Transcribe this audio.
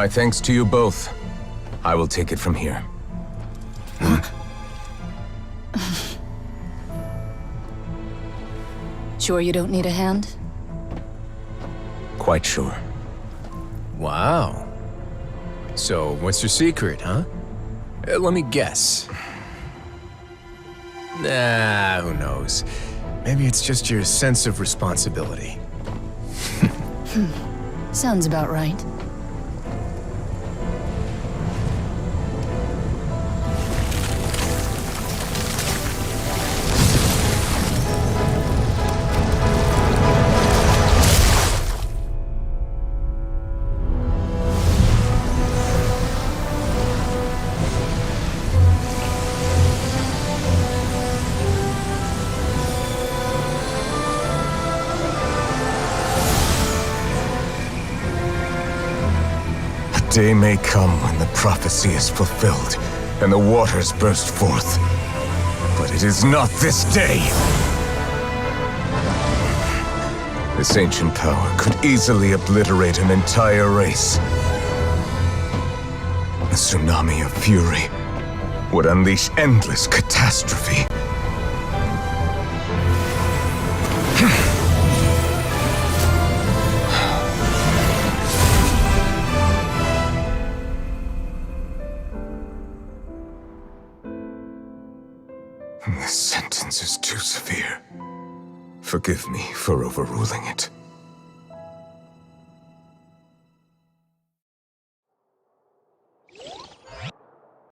My thanks to you both. I will take it from here. Sure you don't need a hand? Quite sure. Wow. So, what's your secret, huh? Let me guess. Nah, who knows? Maybe it's just your sense of responsibility. Sounds about right. A day may come when the prophecy is fulfilled, and the waters burst forth. But it is not this day! This ancient power could easily obliterate an entire race. A tsunami of fury would unleash endless catastrophe. This sentence is too severe. Forgive me for overruling it.